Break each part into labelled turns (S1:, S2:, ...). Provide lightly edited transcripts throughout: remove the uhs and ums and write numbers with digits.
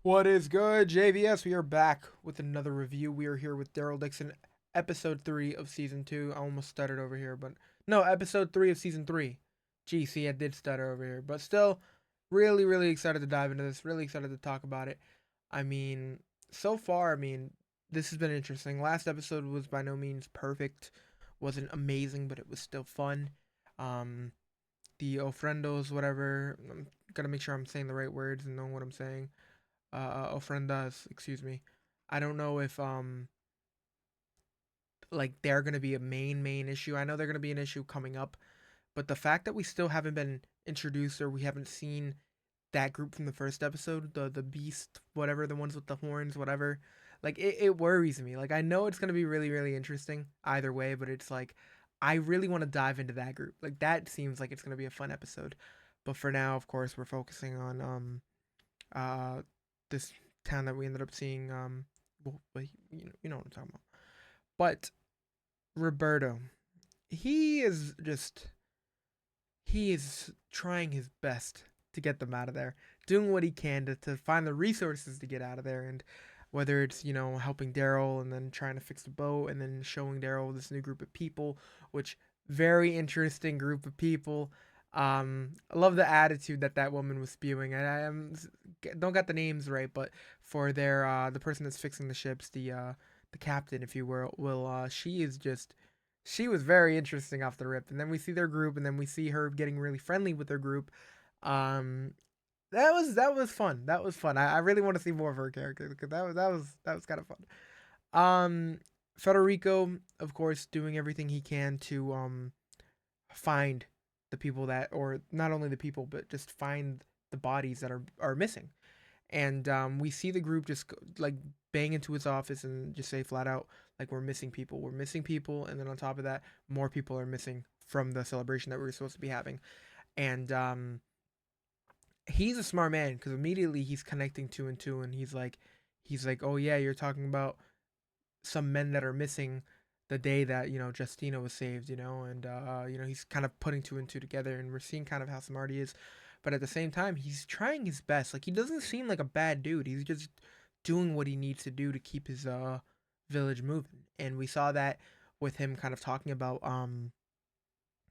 S1: What is good, JVS? We are back with another review. We are here with Daryl Dixon, episode 3 of season 2. I almost stuttered over here, but no, episode 3 of season 3. Gee, see, I did stutter over here, but still, really, really excited to dive into this. Really excited to talk about it. I mean, so far, this has been interesting. Last episode was by no means perfect, wasn't amazing, but it was still fun. Um, the ofrendos, whatever. I'm gonna make sure I'm saying the right words and know what I'm saying. Ofrendas, excuse me. I don't know if like they're gonna be a main issue. I know they're gonna be an issue coming up, but the fact that we still haven't been introduced or we haven't seen that group from the first episode, the beast, whatever, the ones with the horns, whatever, like it worries me. Like I know it's gonna be really, really interesting either way, but it's like I really want to dive into that group. Like that seems like it's gonna be a fun episode. But for now, of course, we're focusing on uh this town that we ended up seeing. Well, you know what I'm talking about. But Roberto, he is just he is trying his best to get them out of there, doing what he can to find the resources to get out of there, and whether it's helping Daryl and then trying to fix the boat and then showing Daryl this new group of people, which very interesting group of people. I love the attitude that that woman was spewing. Don't got the names right, but for their the person that's fixing the ships, the captain, if you will, she is just she was very interesting off the rip. And then we see their group, and then we see her getting really friendly with their group. Um, that was fun. That was fun. I really want to see more of her character because that was kind of fun. Um, Federico, of course, doing everything he can to find the people that, or not only the people, but just find the bodies that are missing. And we see the group just like bang into his office and just say flat out like we're missing people, and then on top of that, more people are missing from the celebration that we were supposed to be having. And he's a smart man because immediately he's connecting two and two, and he's like, oh yeah, you're talking about some men that are missing the day that Justina was saved, and he's kind of putting two and two together, and we're seeing kind of how smart he is, but at the same time he's trying his best. Like he doesn't seem like a bad dude. He's just doing what he needs to do to keep his village moving, and we saw that with him kind of talking about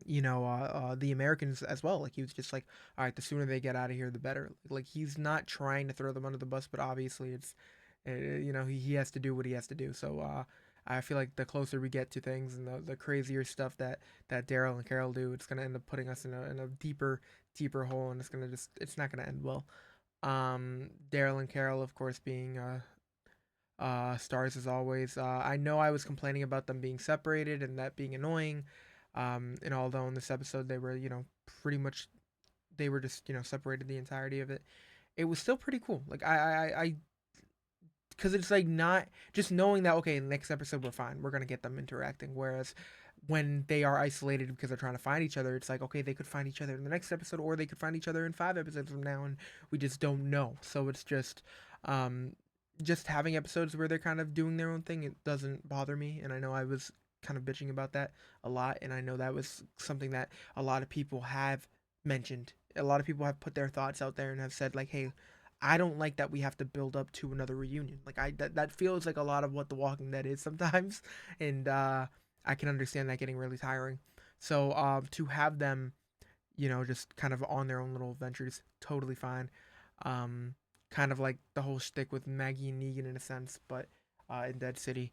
S1: the Americans as well. Like he was just like, all right, the sooner they get out of here, the better. Like he's not trying to throw them under the bus, but obviously it's, he has to do what he has to do. So I feel like the closer we get to things and the crazier stuff that Daryl and Carol do, it's gonna end up putting us in a deeper hole, and it's not gonna end well. Daryl and Carol, of course, being stars as always. I know I was complaining about them being separated and that being annoying. And although in this episode they were, pretty much they were just, separated the entirety of it, it was still pretty cool. Like because it's like not just knowing that okay, next episode we're fine, we're gonna get them interacting. Whereas when they are isolated because they're trying to find each other, it's like okay, they could find each other in the next episode, or they could find each other in 5 episodes from now, and we just don't know. So it's um, just having episodes where they're kind of doing their own thing. It doesn't bother me, and I know I was kind of bitching about that a lot, and I know that was something that a lot of people have mentioned. A lot of people have put their thoughts out there and have said like, "Hey, I don't like that we have to build up to another reunion." Like that feels like a lot of what The Walking Dead is sometimes, and I can understand that getting really tiring. So to have them, just kind of on their own little adventures, totally fine. Um, Kind of like the whole shtick with Maggie and Negan in a sense, but in Dead City.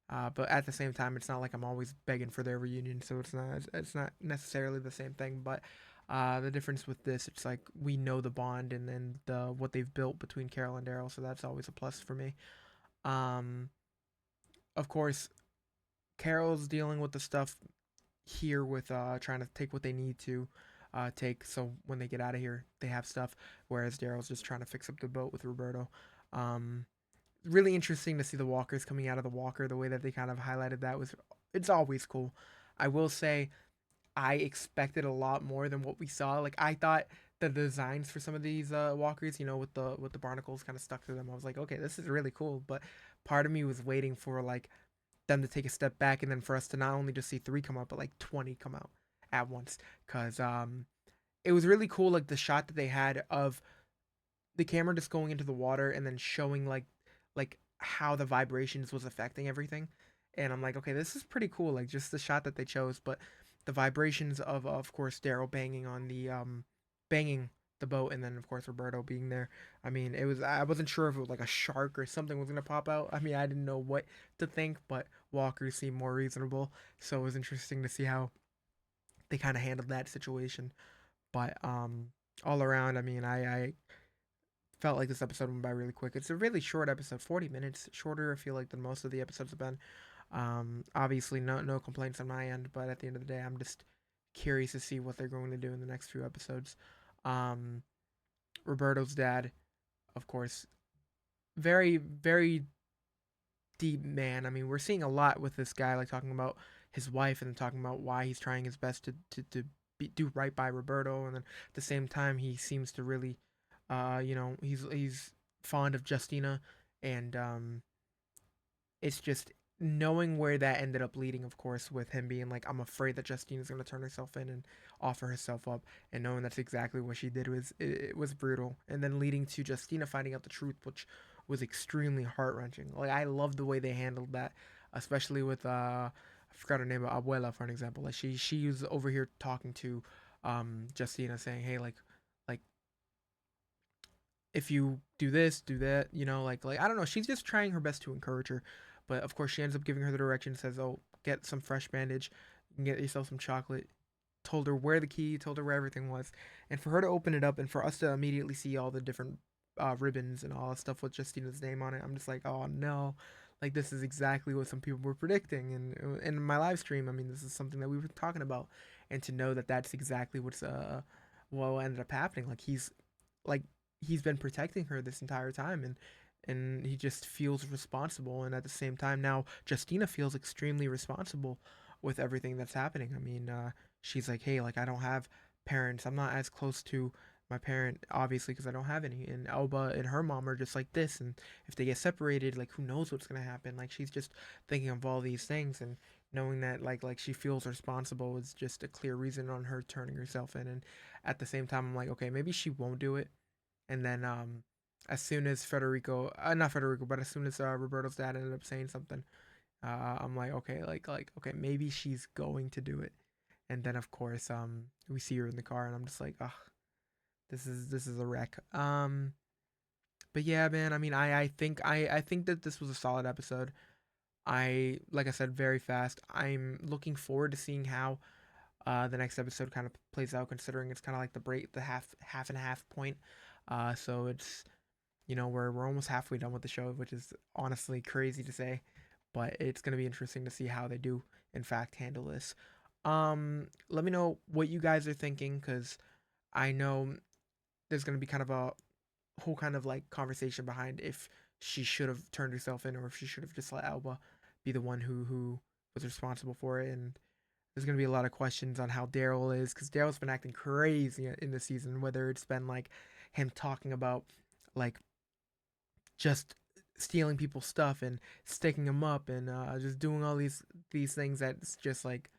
S1: But at the same time, it's not like I'm always begging for their reunion, so it's not necessarily the same thing. But the difference with this, it's like we know the bond and then the what they've built between Carol and Daryl, so that's always a plus for me. Um, of course, Carol's dealing with the stuff here with trying to take what they need to take, so when they get out of here, they have stuff. Whereas Daryl's just trying to fix up the boat with Roberto. Um, really interesting to see the walkers coming out of the walker. The way that they kind of highlighted that was it's always cool. I will say I expected a lot more than what we saw. Like I thought the designs for some of these walkers, with the barnacles kind of stuck to them. I was like, okay, this is really cool. But part of me was waiting for like them to take a step back and then for us to not only just see three come out, but like 20 come out at once. Cause it was really cool, like the shot that they had of the camera just going into the water and then showing like how the vibrations was affecting everything. And I'm like, okay, this is pretty cool. Like just the shot that they chose, but the vibrations of course Daryl banging on the banging the boat, and then of course Roberto being there. I mean, it was, I wasn't sure if it was like a shark or something was gonna pop out. I mean, I didn't know what to think, but Walker seemed more reasonable, so it was interesting to see how they kind of handled that situation. But all around, I mean, I felt like this episode went by really quick. It's a really short episode, 40 minutes shorter, I feel like, than most of the episodes have been. Obviously, no complaints on my end, but at the end of the day, I'm just curious to see what they're going to do in the next few episodes. Um, Roberto's dad, of course, very deep man. I mean, we're seeing a lot with this guy, like talking about his wife and talking about why he's trying his best to do right by Roberto, and then at the same time, he seems to really, he's fond of Justina, and it's just knowing where that ended up leading, of course, with him being like, I'm afraid that Justina's gonna turn herself in and offer herself up, and knowing that's exactly what she did was, it was brutal, and then leading to Justina finding out the truth, which was extremely heart wrenching. Like I love the way they handled that, especially with I forgot her name, but Abuela for an example. Like she was over here talking to Justina, saying, hey, like if you do this, do that, like I don't know, she's just trying her best to encourage her. But of course, she ends up giving her the direction, says, "Oh, get some fresh bandage, you can get yourself some chocolate." Told her where the key, told her where everything was, and for her to open it up, and for us to immediately see all the different ribbons and all that stuff with Justina's name on it, I'm just like, oh no, like this is exactly what some people were predicting. And in my live stream, I mean, this is something that we were talking about, and to know that that's exactly what's what ended up happening. Like he's been protecting her this entire time, and he just feels responsible, and at the same time now Justina feels extremely responsible with everything that's happening. I mean, she's like, hey, like I don't have parents, I'm not as close to my parent, obviously, because I don't have any, and Elba and her mom are just like this, and if they get separated, like who knows what's gonna happen. Like she's just thinking of all these things, and knowing that like she feels responsible is just a clear reason on her turning herself in. And at the same time, I'm like, okay, maybe she won't do it. And then as soon as Federico, not Federico, but as soon as Roberto's dad ended up saying something, I'm like, okay, like okay, maybe she's going to do it. And then of course, we see her in the car, and I'm just like, ugh, this is a wreck. But yeah, man. I mean, I think that this was a solid episode. Like I said, very fast. I'm looking forward to seeing how the next episode kind of plays out, considering it's kind of like the break, the half and half point. So it's, we're almost halfway done with the show, which is honestly crazy to say, but it's gonna be interesting to see how they do in fact handle this. Let me know what you guys are thinking, because I know there's gonna be kind of a whole kind of like conversation behind if she should have turned herself in, or if she should have just let Alba be the one who was responsible for it. And there's gonna be a lot of questions on how Daryl is, because Daryl's been acting crazy in the season. Whether it's been like him talking about like just stealing people's stuff and sticking them up, and just doing all these things that's just like,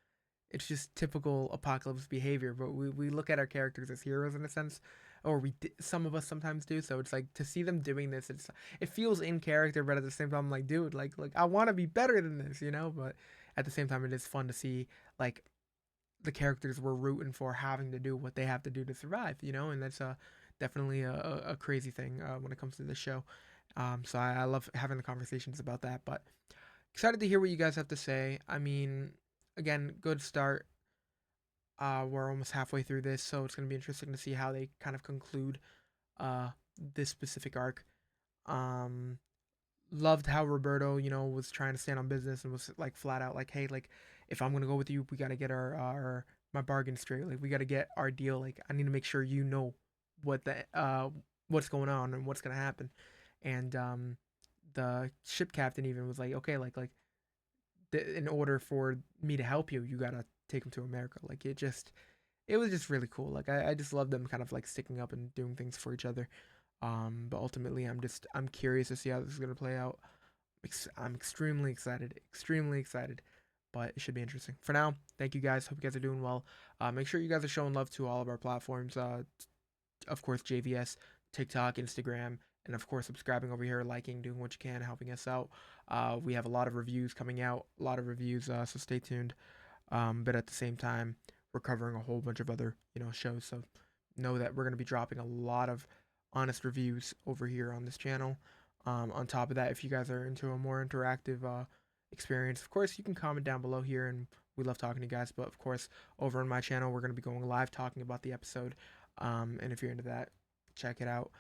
S1: it's just typical apocalypse behavior. But we look at our characters as heroes in a sense, or some of us sometimes do. So it's like to see them doing this, it feels in character, but at the same time, I'm like, dude, like I want to be better than this. But at the same time, it is fun to see like the characters we're rooting for having to do what they have to do to survive. And that's definitely a crazy thing when it comes to this show. So I love having the conversations about that. But excited to hear what you guys have to say. I mean, again, good start. We're almost halfway through this, so it's going to be interesting to see how they kind of conclude uh, this specific arc. Um, Loved how Roberto, was trying to stand on business and was like flat out like, hey, like if I'm gonna go with you, we gotta get our my bargain straight. Like we gotta get our deal. Like I need to make sure you know what the what's going on and what's gonna happen. And the ship captain even was like, okay, like in order for me to help you, you gotta take him to America. Like it was just really cool. Like I just love them kind of like sticking up and doing things for each other. But ultimately, I'm curious to see how this is gonna play out. I'm extremely excited. But it should be interesting. For now, thank you guys. Hope you guys are doing well. Make sure you guys are showing love to all of our platforms. Of course, JVS, TikTok, Instagram, and of course subscribing over here, liking, doing what you can, helping us out. We have a lot of reviews coming out, a lot of reviews, so stay tuned. But at the same time, we're covering a whole bunch of other shows, so know that we're going to be dropping a lot of honest reviews over here on this channel. On top of that, if you guys are into a more interactive experience, of course you can comment down below here, and we love talking to you guys. But of course, over on my channel, we're going to be going live talking about the episode. And if you're into that, check it out.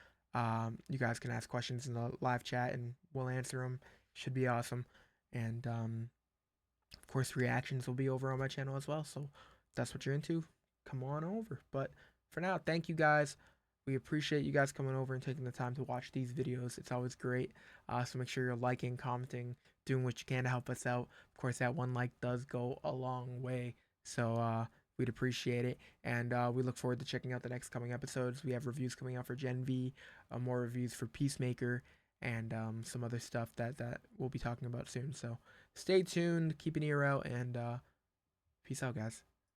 S1: You guys can ask questions in the live chat, and we'll answer them. Should be awesome. And of course, reactions will be over on my channel as well. So if that's what you're into, come on over. But for now, thank you guys. We appreciate you guys coming over and taking the time to watch these videos. It's always great. So make sure you're liking, commenting, doing what you can to help us out. Of course, that one like does go a long way. So we'd appreciate it. And we look forward to checking out the next coming episodes. We have reviews coming out for Gen V, more reviews for Peacemaker, and some other stuff that we'll be talking about soon. So stay tuned, keep an ear out, and peace out, guys.